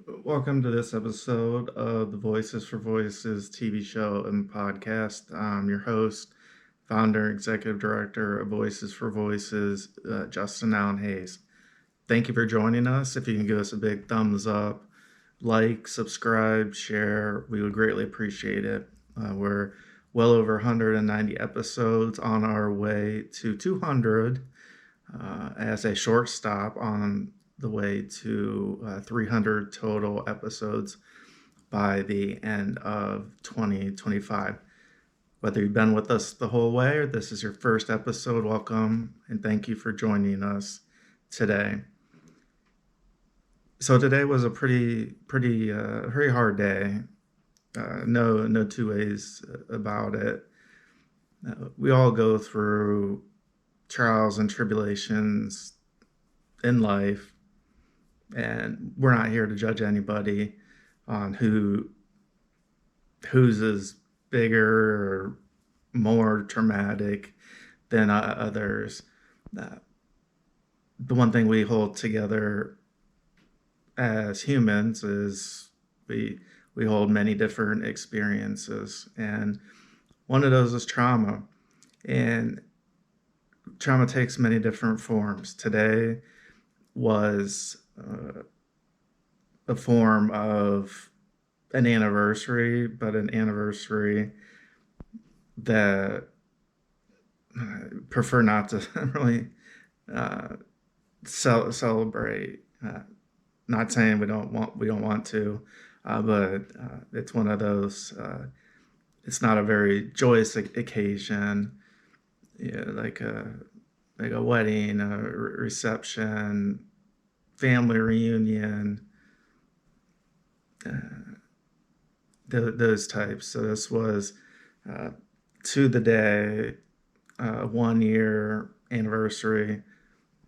Welcome to this episode of the Voices for Voices TV show and podcast. I'm your host, founder, executive director of Voices for Voices, Justin Allen Hayes. Thank you for joining us. If you can give us a big thumbs up, like, subscribe, share, we would greatly appreciate it. We're well over 190 episodes on our way to 200 as a short stop on the way to 300 total episodes by the end of 2025. Whether you've been with us the whole way or this is your first episode, welcome and thank you for joining us today. So today was a very hard day. No two ways about it. We all go through trials and tribulations in life, and we're not here to judge anybody on whose is bigger or more traumatic than others. The one thing we hold together as humans is we hold many different experiences, and one of those is trauma. And trauma takes many different forms. Today was a form of an anniversary, but an anniversary that I prefer not to really celebrate. Not saying we don't want to, but it's one of those. It's not a very joyous occasion, like a wedding, a reception, family reunion, those types. So this was to the day, 1 year anniversary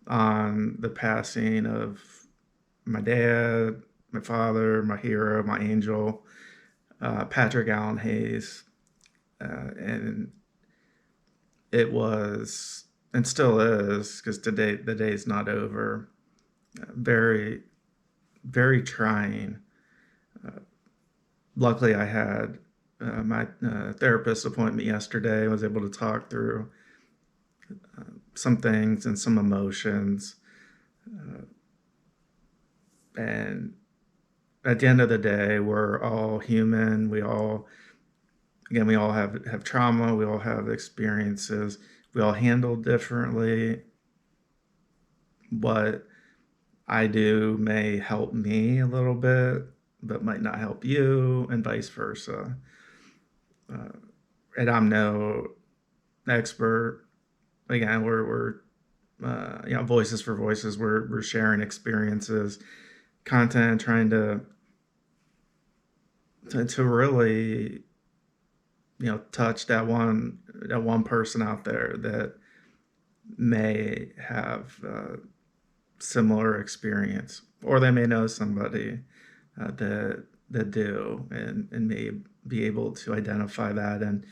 on the passing of my dad, my father, my hero, my angel, Patrick Allen Hayes. And it was, and still is, because the day's not over, very, very trying. Luckily, I had my therapist appointment yesterday. I was able to talk through some things and some emotions. And at the end of the day, we're all human. We all have trauma. We all have experiences. We all handle differently. What I do may help me a little bit, but might not help you, and vice versa. And I'm no expert. Again, we're Voices for Voices. We're sharing experiences, content, trying to really touch that one person out there that may have similar experience, or they may know somebody that do, and may be able to identify that and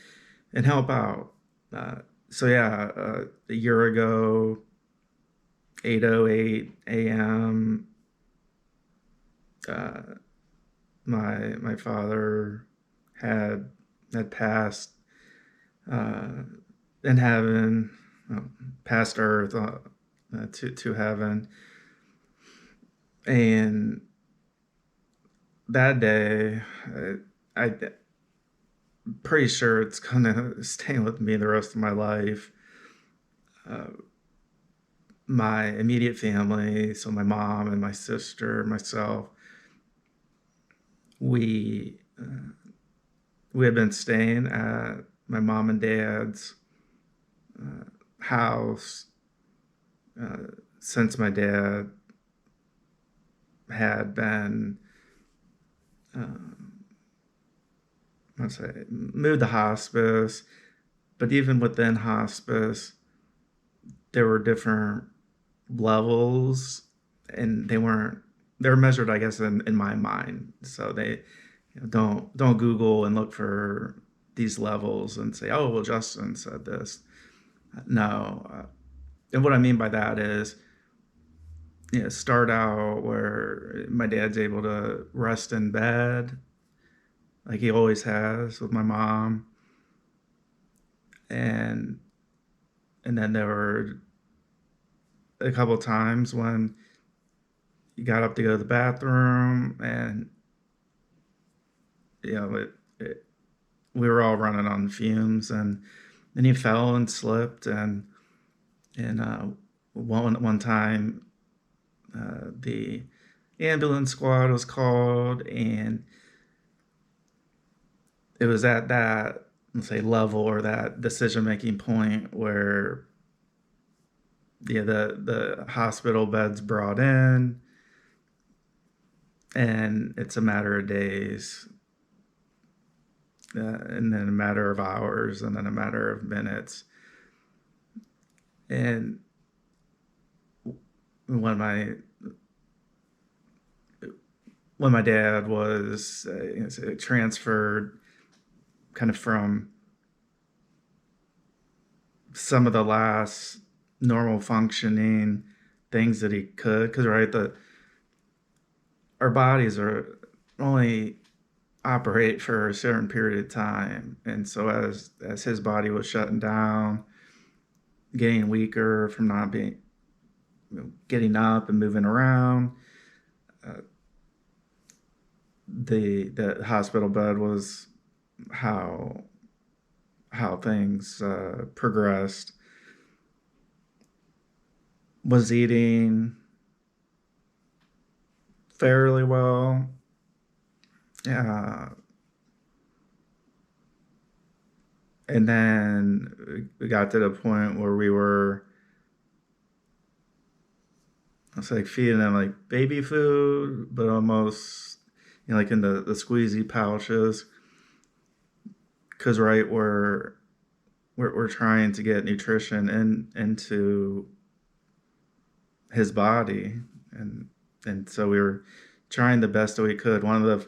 help out. A year ago, 8:08 a.m. My father had passed in heaven, past earth to heaven. And that day, I'm pretty sure it's gonna stay with me the rest of my life. My immediate family, so my mom and my sister, myself, we had been staying at my mom and dad's house since my dad had been moved to hospice. But even within hospice, there were different levels, and they were measured, I guess, in my mind. So they don't Google and look for these levels and say, oh, well, Justin said this. No. And what I mean by that is start out where my dad's able to rest in bed like he always has with my mom, and then there were a couple times when he got up to go to the bathroom, and you know we were all running on fumes, and then he fell and slipped, and one time the ambulance squad was called, and it was at that, let's say, level or that decision making point where the hospital bed's brought in, and it's a matter of days, and then a matter of hours, and then a matter of minutes. And when my dad was transferred kind of from some of the last normal functioning things that he could, because our bodies are only operate for a certain period of time, and so as his body was shutting down, getting weaker from not being getting up and moving around, the hospital bed was how things progressed. Was eating fairly well. And then we got to the point where we were, I was like feeding him like baby food, but almost, like in the squeezy pouches. Because we're trying to get nutrition into his body, and so we were trying the best that we could. One of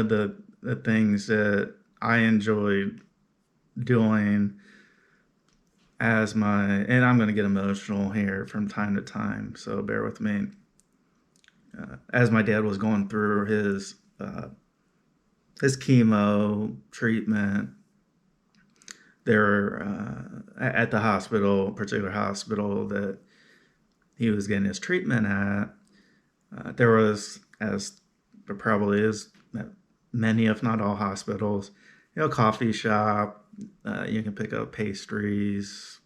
the things that I enjoyed doing and I'm going to get emotional here from time to time, so bear with me. As my dad was going through his chemo treatment, there at the particular hospital that he was getting his treatment at, there was, as there probably is at many, if not all hospitals, coffee shop. You can pick up pastries,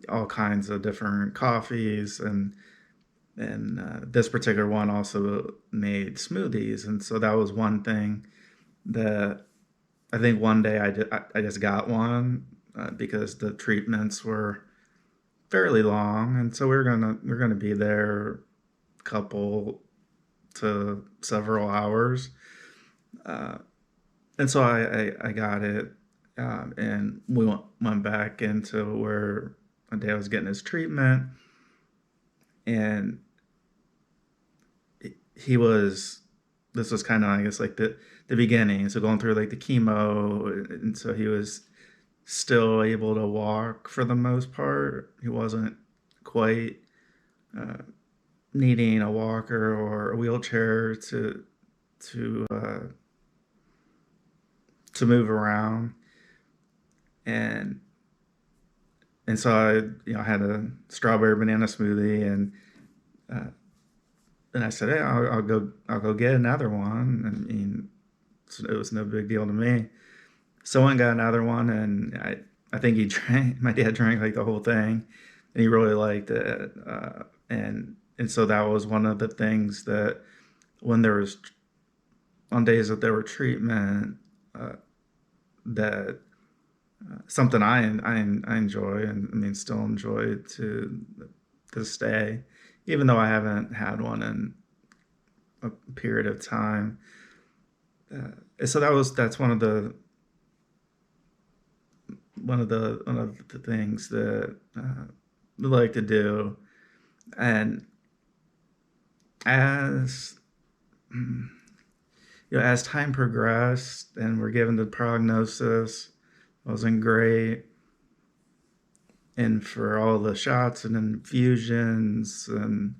all kinds of different coffees, and this particular one also made smoothies, and so that was one thing that I think one day I just got one because the treatments were fairly long, and so we're gonna be there a couple to several hours, and so I got it, and we went back into where my dad was getting his treatment, and this was kind of, I guess, like the beginning, so going through like the chemo, and so he was still able to walk for the most part. He wasn't quite needing a walker or a wheelchair to move around, and so I had a strawberry banana smoothie, and I said, hey, I'll go get another one. I mean, it was no big deal to me. Someone got another one, and I think my dad drank like the whole thing, and he really liked it. And so that was one of the things that when there was, on days that there were treatment, that something I enjoy, and I mean still enjoy to this day, even though I haven't had one in a period of time. So that's one of the things that I like to do. And as as time progressed and we're given the prognosis wasn't great, and for all the shots and infusions, and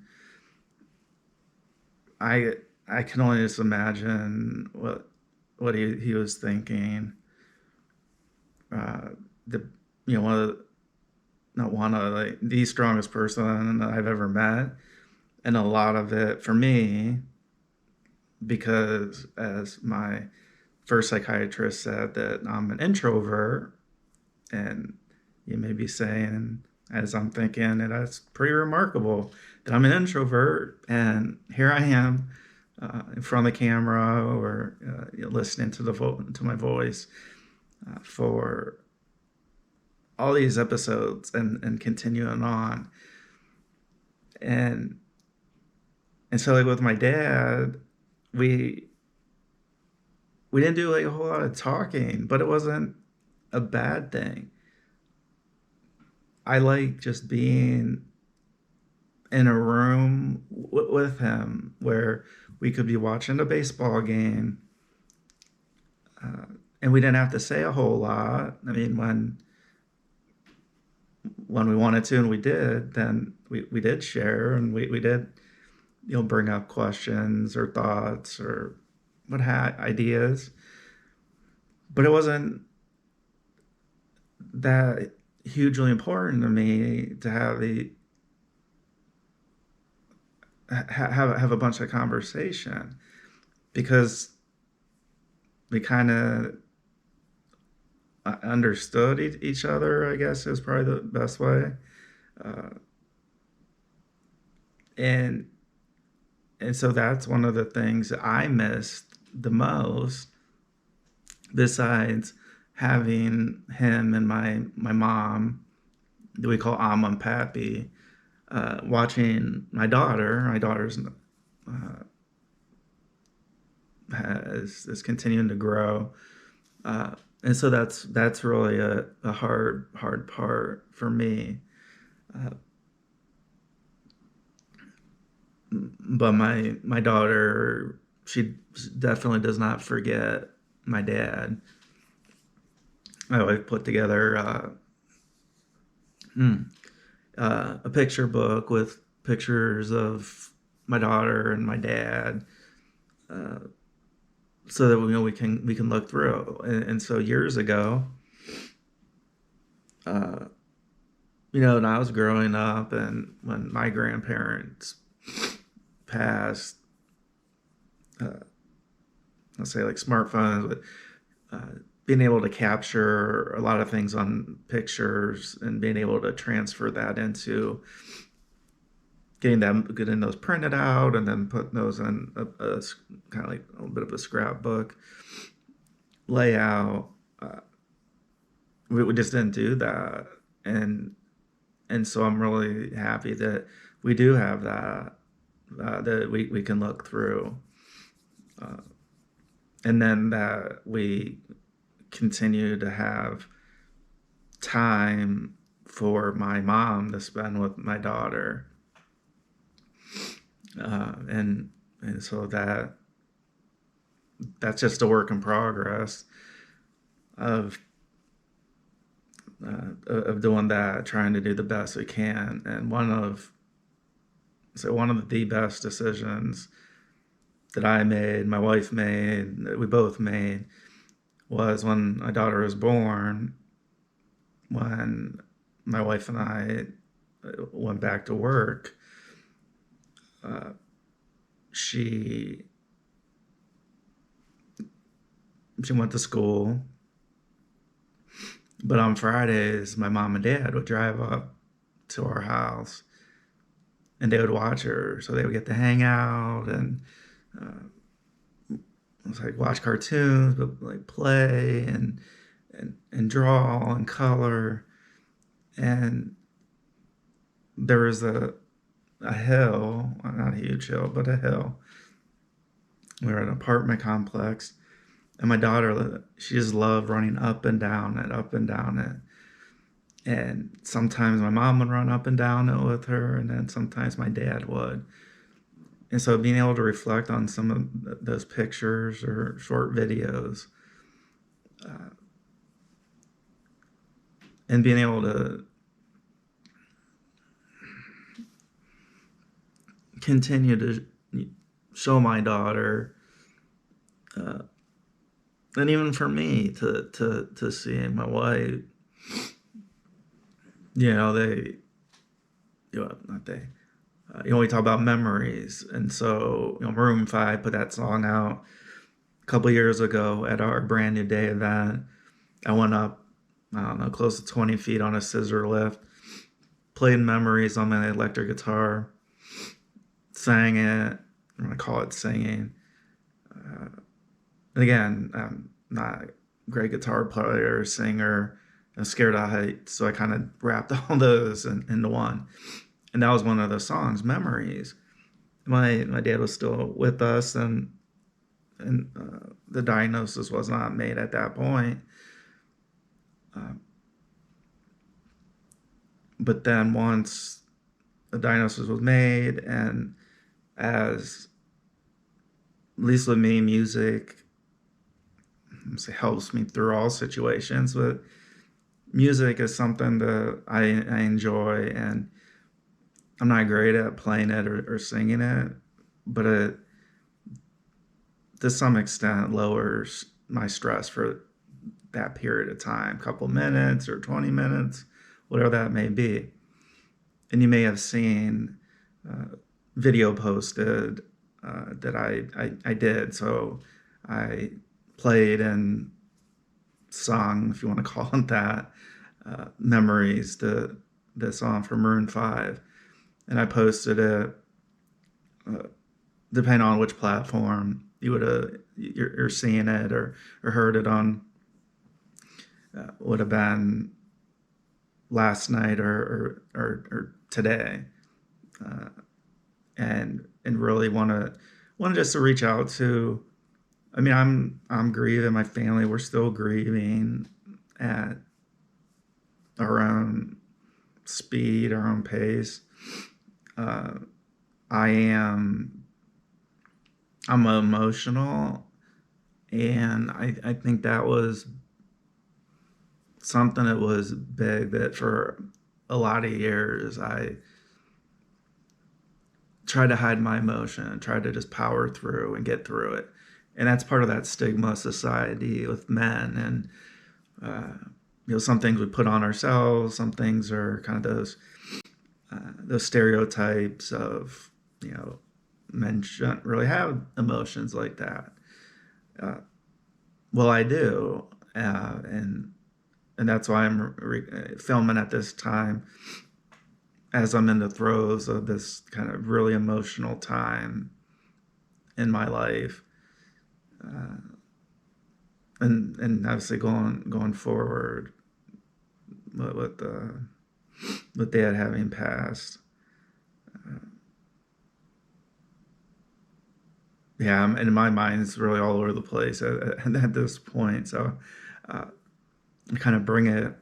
I I can only just imagine what he was thinking. The one of not one of like the strongest person I've ever met, and a lot of it for me because as my first psychiatrist said that I'm an introvert, and you may be saying, as I'm thinking, that that's pretty remarkable that I'm an introvert, and here I am in front of the camera or listening to to my voice for all these episodes and continuing on, and so like with my dad, we we didn't do like a whole lot of talking, but it wasn't a bad thing. I like just being in a room with him where we could be watching a baseball game, uh, and we didn't have to say a whole lot. I mean, when we wanted to and we did, then we did share, and we did bring up questions or thoughts or ideas, but it wasn't that hugely important to me to have a bunch of conversation, because we kind of understood each other, I guess is probably the best way. uh, and so that's one of the things that I missed the most, besides having him and my mom, that we call Amma and Pappy, watching my daughter. My daughter's is continuing to grow, and so that's really a hard part for me. Uh, but my daughter, she definitely does not forget my dad. I've put together a picture book with pictures of my daughter and my dad, uh, so that we can look through. And so years ago, uh, when I was growing up and when my grandparents passed, uh, let's say like smartphones, but being able to capture a lot of things on pictures and being able to transfer that into getting those printed out and then putting those in a kind of like a little bit of a scrapbook layout. We just didn't do that, and so I'm really happy that we do have that, that we can look through, uh, and then that we continue to have time for my mom to spend with my daughter, and so that's just a work in progress of doing that, trying to do the best we can. And one of the best decisions that I made, my wife made, that we both made, was when my daughter was born. When my wife and I went back to work, uh, she went to school, but on Fridays my mom and dad would drive up to our house and they would watch her, so they would get to hang out and it was like watch cartoons, but like play and draw and color. And there was a hill, not a huge hill, but a hill. We were at an apartment complex, and my daughter, she just loved running up and down it, up and down it. And sometimes my mom would run up and down it with her, and then sometimes my dad would. And so being able to reflect on some of those pictures or short videos, uh, and being able to continue to show my daughter, and even for me to see my wife, they, not they, we talk about memories. And so, Maroon 5 put that song out a couple years ago at our brand new day event. I went up, I don't know, close to 20 feet on a scissor lift, played Memories on my electric guitar, sang it. I'm going to call it singing. And again, I'm not a great guitar player or singer. I'm scared of heights, so I kind of wrapped all those into one. And that was one of those songs, Memories. My dad was still with us, and the diagnosis was not made at that point. But then once the diagnosis was made, and as, at least with me, music helps me through all situations, but music is something that I enjoy, and I'm not great at playing it or singing it, but it, to some extent, lowers my stress for that period of time, couple minutes or 20 minutes, whatever that may be. And you may have seen video posted that I did. So I played and sung, if you want to call it that, Memories, the song from Maroon 5. And I posted it, depending on which platform you're seeing it or heard it on. Would have been last night or today, and really want to just to reach out to. I mean, I'm grieving. My family, we're still grieving at our own speed, our own pace. I'm emotional, and I think that was something that was big, that for a lot of years I tried to hide my emotion, tried to just power through and get through it. And that's part of that stigma society with men. And some things we put on ourselves, some things are kind of those stereotypes of, men shouldn't really have emotions like that. Well, I do, and that's why I'm filming at this time, as I'm in the throes of this kind of really emotional time in my life, and obviously going forward with Dad having passed. And my mind is really all over the place at this point. So I kind of bring it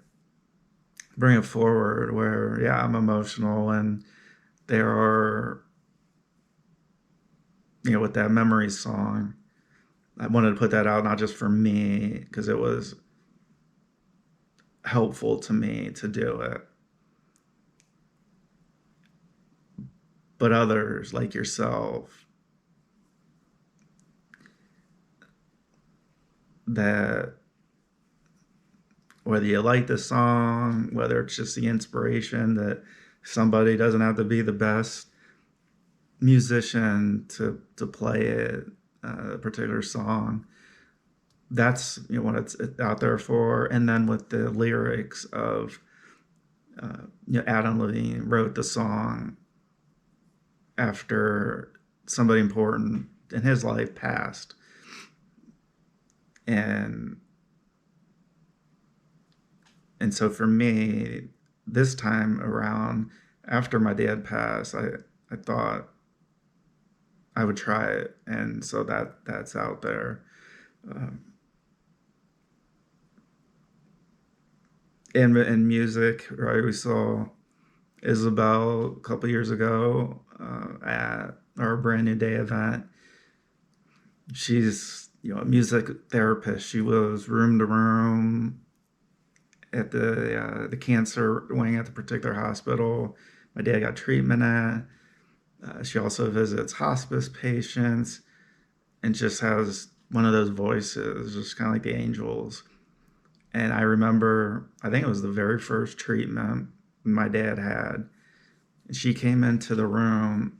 forward where, I'm emotional, and there are, with that Memories song, I wanted to put that out not just for me, because it was helpful to me to do it, but others like yourself that, whether you like the song, whether it's just the inspiration that somebody doesn't have to be the best musician to play it, a particular song, that's what it's out there for. And then with the lyrics of, Adam Levine wrote the song after somebody important in his life passed. And so for me, this time around, after my dad passed, I thought I would try it. And so that's out there. In music, right? We saw Isabel a couple years ago at our brand new day event. She's a music therapist. She was room to room at the cancer wing at the particular hospital my dad got treatment at. She also visits hospice patients and just has one of those voices, just kind of like the angels. And I remember, I think it was the very first treatment my dad had. And she came into the room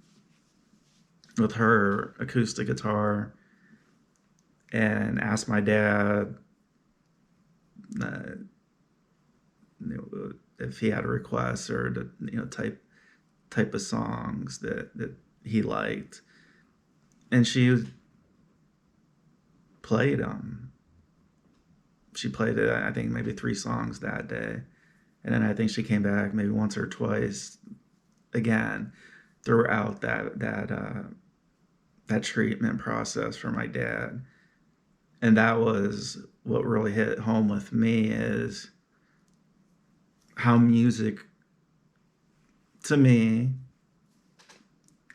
with her acoustic guitar and asked my dad uh, if he had a request or to, type of songs that he liked. And she played them. She played it, I think, maybe 3 songs that day. And then I think she came back maybe once or twice again throughout that treatment process for my dad. And that was what really hit home with me, is how music, to me,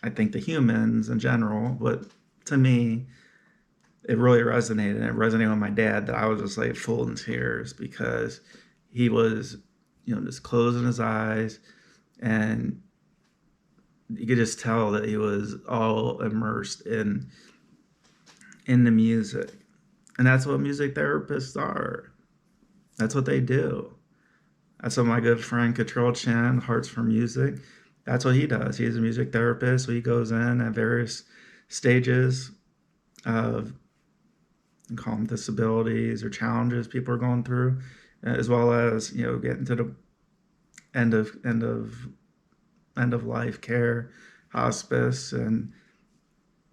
I think the humans in general, but to me, it really resonated. And it resonated with my dad that I was just like full in tears, because he was, just closing his eyes, and you could just tell that he was all immersed in the music. And that's what music therapists are. That's what they do. That's what my good friend Cottrell Chen, Hearts for Music, that's what he does. He's a music therapist. So he goes in at various stages of, call them disabilities or challenges people are going through, as well as, getting to the end of life care, hospice, and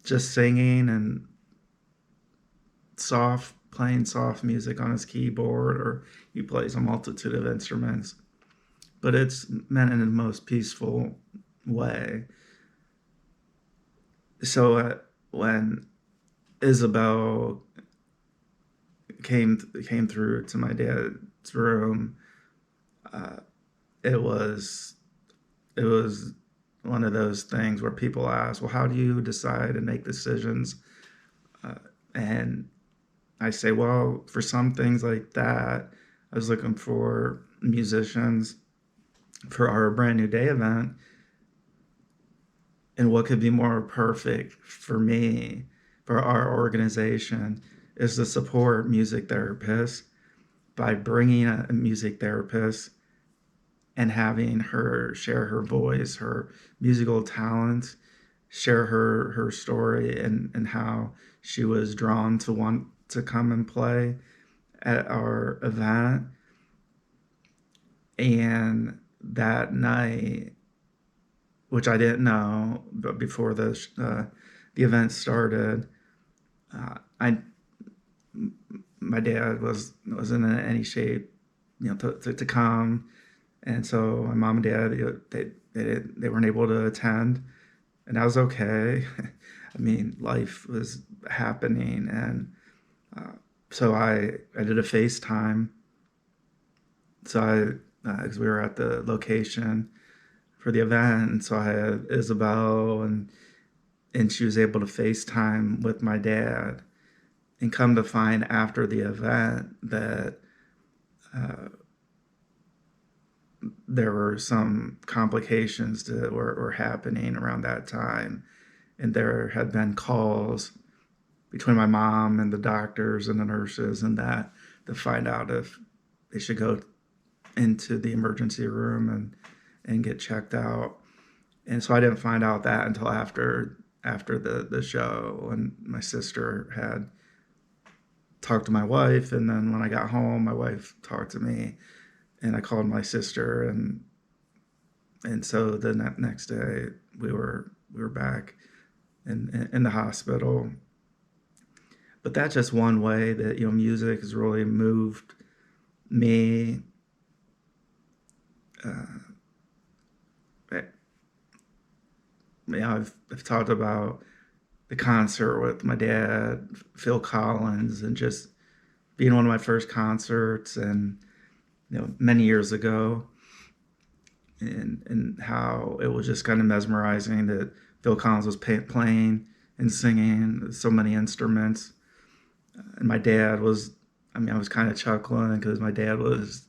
just singing and playing soft music on his keyboard, or he plays a multitude of instruments, but it's meant in the most peaceful way. So when Isabel came through to my dad's room, it was one of those things where people ask, well, how do you decide and make decisions? And I say, well, for some things like that, I was looking for musicians for our Brand New Day event. And what could be more perfect for me, for our organization, is to support music therapists by bringing a music therapist and having her share her voice, her musical talents, share her story, and how she was drawn to want to come and play at our event. And that night, which I didn't know, but before the event started, my dad wasn't in any shape, to come, and so my mom and dad, they weren't able to attend, and that was okay. I mean, life was happening, and so I did a FaceTime. So because we were at the location for the event, and so I had Isabel, and she was able to FaceTime with my dad, and come to find after the event that there were some complications that were happening around that time, and there had been calls between my mom and the doctors and the nurses and that to find out if they should go into the emergency room and get checked out. And so I didn't find out that until after the show, and my sister had talked to my wife, and then when I got home, my wife talked to me, and I called my sister, and so the next day we were back in the hospital. But that's just one way that music has really moved me. I've talked about the concert with my dad, Phil Collins, and just being one of my first concerts, and many years ago, and how it was just kind of mesmerizing that Phil Collins was playing and singing so many instruments. And my dad was, I was kind of chuckling because my dad was,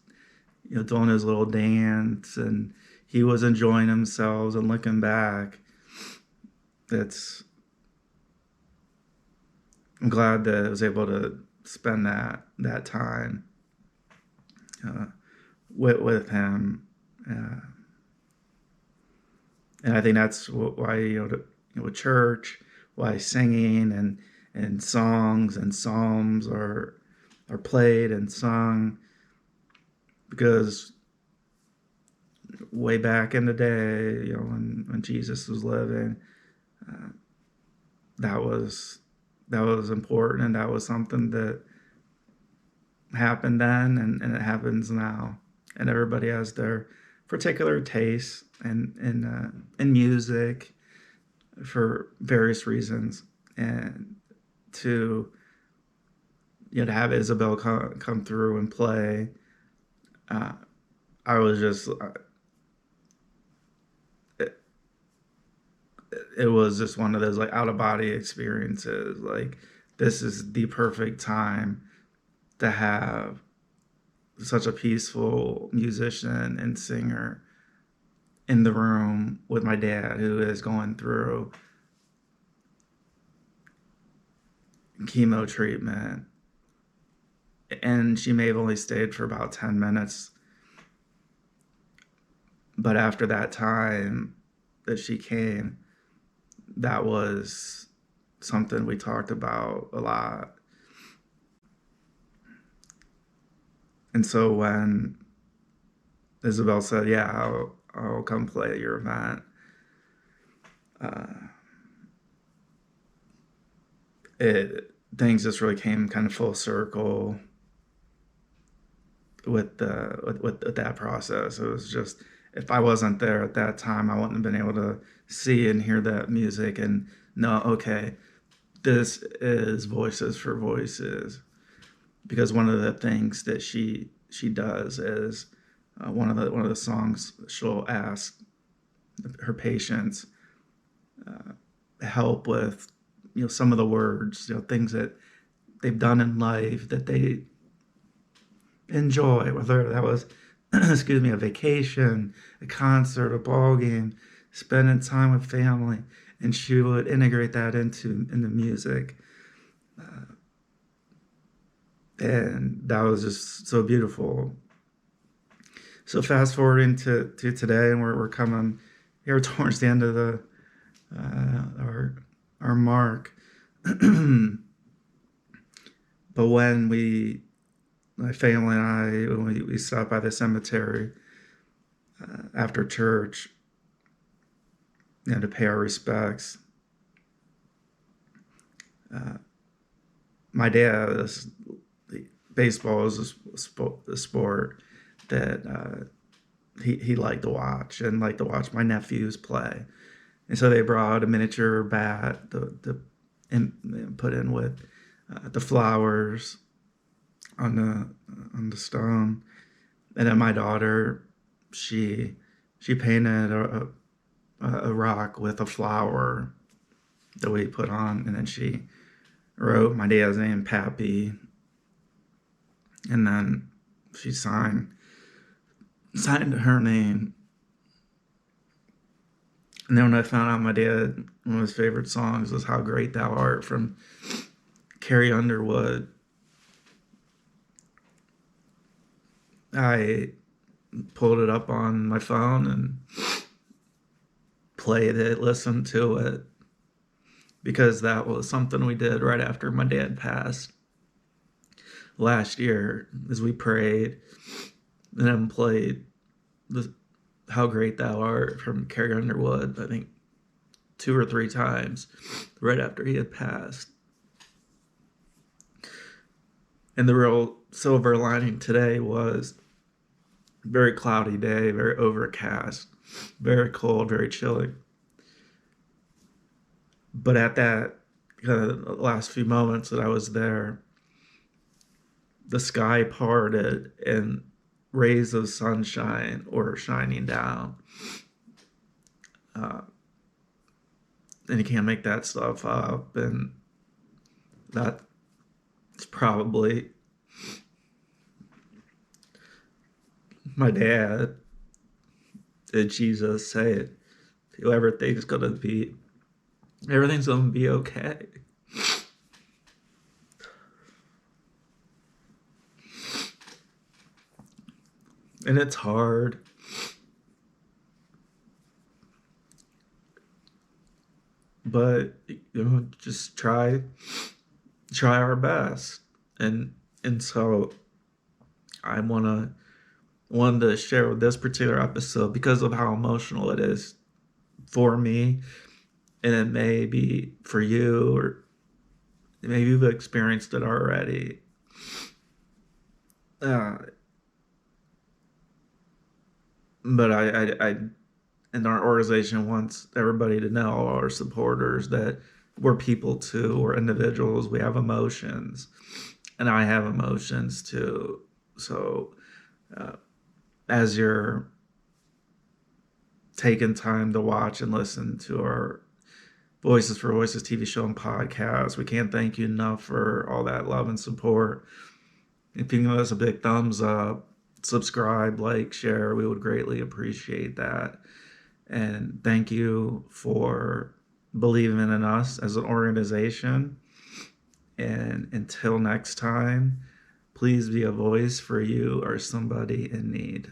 doing his little dance, and he was enjoying himself and looking back. it's I'm glad that I was able to spend that time uh, with him, uh, and I think that's why with church, why singing and songs and psalms are played and sung, because way back in the day, when Jesus was living, uh, that was that was important, and that was something that happened then, and it happens now. And everybody has their particular tastes in music for various reasons. And to to have Isabel come through and play, uh, I was just it, it was just one of those like out of body experiences. Like, this is the perfect time to have such a peaceful musician and singer in the room with my dad, who is going through chemo treatment. And she may have only stayed for about 10 minutes. But after that time that she came, that was something we talked about a lot. And so when Isabel said, "Yeah, I'll come play at your event," uh, things just really came kind of full circle with that process. It was just, if I wasn't there at that time, I wouldn't have been able to see and hear that music and know, okay, this is Voices for Voices. Because one of the things that she does is, one of the songs, she'll ask her patients help with some of the words, things that they've done in life that they enjoy, whether that was excuse me, a vacation, a concert, a ball game, spending time with family, and she would integrate that into music. And that was just so beautiful. So fast forwarding to today, and we're coming here towards the end of the our mark. But when my family and I, when we stopped by the cemetery after church, to pay our respects, my dad is baseball is a sport that he liked to watch, and liked to watch my nephews play. And so they brought a miniature bat and put in with the flowers on the stone. And then my daughter, she painted a rock with a flower that we put on, and then she wrote my dad's name, Pappy, and then she signed her name. And then when I found out my dad, one of his favorite songs was "How Great Thou Art" from Carrie Underwood, I pulled it up on my phone and played it, listened to it, because that was something we did right after my dad passed last year, as we prayed and then played the "How Great Thou Art" from Carrie Underwood, I think 2 or 3 times right after he had passed. And the real silver lining today was very cloudy day, very overcast, very cold, very chilly. But at that kind of last few moments that I was there, the sky parted and rays of sunshine were shining down. And you can't make that stuff up. And that's probably my dad. Did Jesus say it? Whoever thinks going to be Everything's going to be okay. And it's hard. But just try our best. And so I wanted to share with this particular episode because of how emotional it is for me, and it may be for you, or maybe you've experienced it already. Uh, but I and our organization wants everybody to know, all our supporters, that we're people too. We're individuals. We have emotions, and I have emotions too. So, as you're taking time to watch and listen to our Voices for Voices TV show and podcast, we can't thank you enough for all that love and support. If you can give us a big thumbs up, subscribe, like, share, we would greatly appreciate that. And thank you for believing in us as an organization. And until next time, please be a voice for you or somebody in need.